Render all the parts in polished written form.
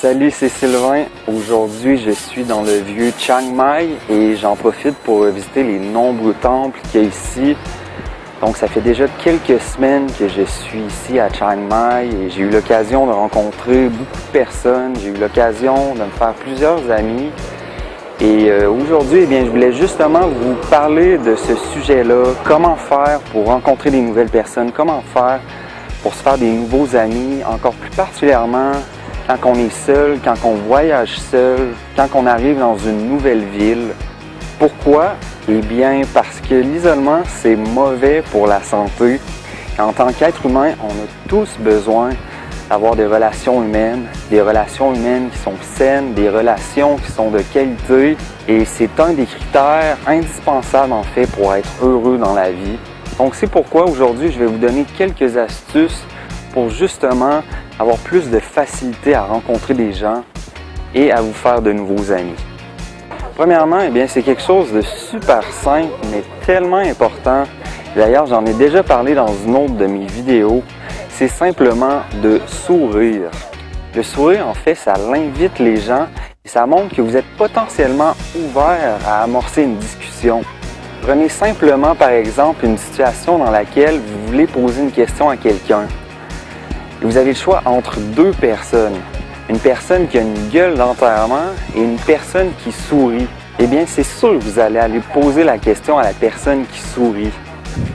Salut, c'est Sylvain. Aujourd'hui, je suis dans le vieux Chiang Mai et j'en profite pour visiter les nombreux temples qu'il y a ici. Donc, ça fait déjà quelques semaines que je suis ici à Chiang Mai et j'ai eu l'occasion de rencontrer beaucoup de personnes. J'ai eu l'occasion de me faire plusieurs amis. Et aujourd'hui, je voulais justement vous parler de ce sujet-là. Comment faire pour rencontrer des nouvelles personnes? Comment faire pour se faire des nouveaux amis? Encore plus particulièrement quand on est seul, quand on voyage seul, quand on arrive dans une nouvelle ville. Pourquoi? Eh bien, parce que l'isolement, c'est mauvais pour la santé. En tant qu'être humain, on a tous besoin d'avoir des relations humaines qui sont saines, des relations qui sont de qualité. Et c'est un des critères indispensables, en fait, pour être heureux dans la vie. Donc, c'est pourquoi aujourd'hui, je vais vous donner quelques astuces pour justement avoir plus de facilité à rencontrer des gens et à vous faire de nouveaux amis. Premièrement, c'est quelque chose de super simple, mais tellement important. D'ailleurs, j'en ai déjà parlé dans une autre de mes vidéos. C'est simplement de sourire. Le sourire, en fait, ça l'invite les gens et ça montre que vous êtes potentiellement ouvert à amorcer une discussion. Prenez simplement, par exemple, une situation dans laquelle vous voulez poser une question à quelqu'un. Et vous avez le choix entre deux personnes. Une personne qui a une gueule d'enterrement et une personne qui sourit. C'est sûr que vous allez aller poser la question à la personne qui sourit.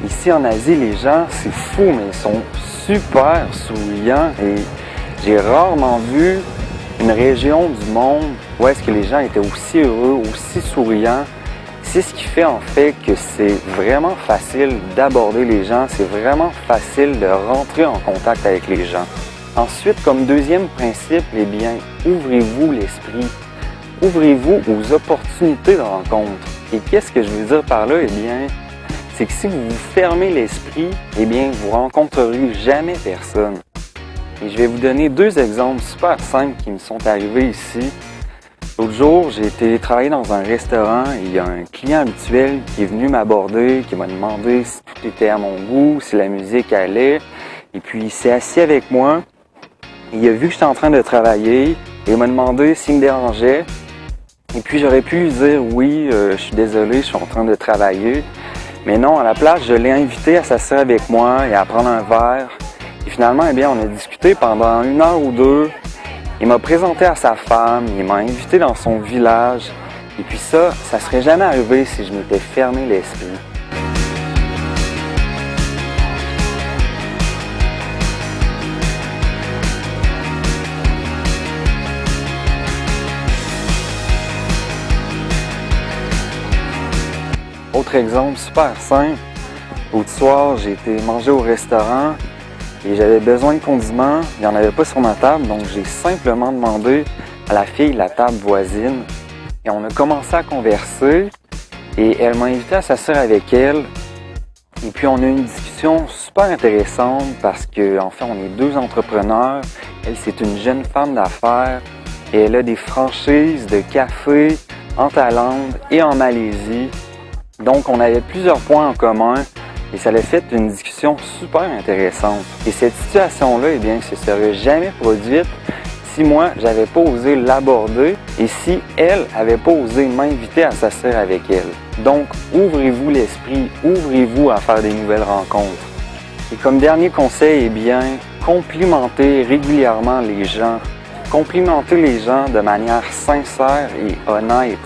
Ici en Asie, les gens, c'est fou, mais ils sont super souriants et j'ai rarement vu une région du monde où est-ce que les gens étaient aussi heureux, aussi souriants. C'est ce qui fait en fait que c'est vraiment facile d'aborder les gens, c'est vraiment facile de rentrer en contact avec les gens. Ensuite, comme deuxième principe, ouvrez-vous l'esprit. Ouvrez-vous aux opportunités de rencontre. Et qu'est-ce que je veux dire par là? C'est que si vous vous fermez l'esprit, vous rencontrerez jamais personne. Et je vais vous donner deux exemples super simples qui me sont arrivés ici. L'autre jour, j'ai été travailler dans un restaurant et il y a un client habituel qui est venu m'aborder, qui m'a demandé si tout était à mon goût, si la musique allait. Et puis, il s'est assis avec moi. Il a vu que j'étais en train de travailler et il m'a demandé s'il me dérangeait. Et puis, j'aurais pu lui dire oui, je suis désolé, je suis en train de travailler. Mais non, à la place, je l'ai invité à s'asseoir avec moi et à prendre un verre. Et finalement, on a discuté pendant 1 heure ou 2. Il m'a présenté à sa femme, il m'a invité dans son village. Et puis ça serait jamais arrivé si je m'étais fermé l'esprit. Autre exemple super simple. L'autre soir, j'ai été manger au restaurant et j'avais besoin de condiments. Il n'y en avait pas sur ma table, donc j'ai simplement demandé à la fille de la table voisine. Et on a commencé à converser et elle m'a invité à s'asseoir avec elle. Et puis on a eu une discussion super intéressante parce qu'en fait, on est deux entrepreneurs. Elle, c'est une jeune femme d'affaires et elle a des franchises de café en Thaïlande et en Malaisie. Donc, on avait plusieurs points en commun et ça a fait une discussion super intéressante. Et cette situation-là, elle ne se serait jamais produite si moi, j'avais pas osé l'aborder et si elle avait pas osé m'inviter à s'asseoir avec elle. Donc, ouvrez-vous l'esprit, ouvrez-vous à faire des nouvelles rencontres. Et comme dernier conseil, complimentez régulièrement les gens. Complimentez les gens de manière sincère et honnête.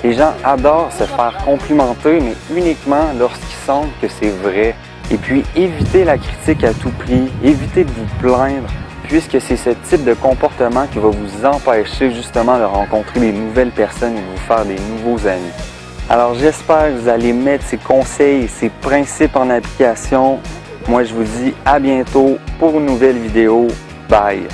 Les gens adorent se faire complimenter, mais uniquement lorsqu'ils sentent que c'est vrai. Et puis, évitez la critique à tout prix, évitez de vous plaindre, puisque c'est ce type de comportement qui va vous empêcher justement de rencontrer des nouvelles personnes et de vous faire des nouveaux amis. Alors, j'espère que vous allez mettre ces conseils et ces principes en application. Moi, je vous dis à bientôt pour une nouvelle vidéo. Bye!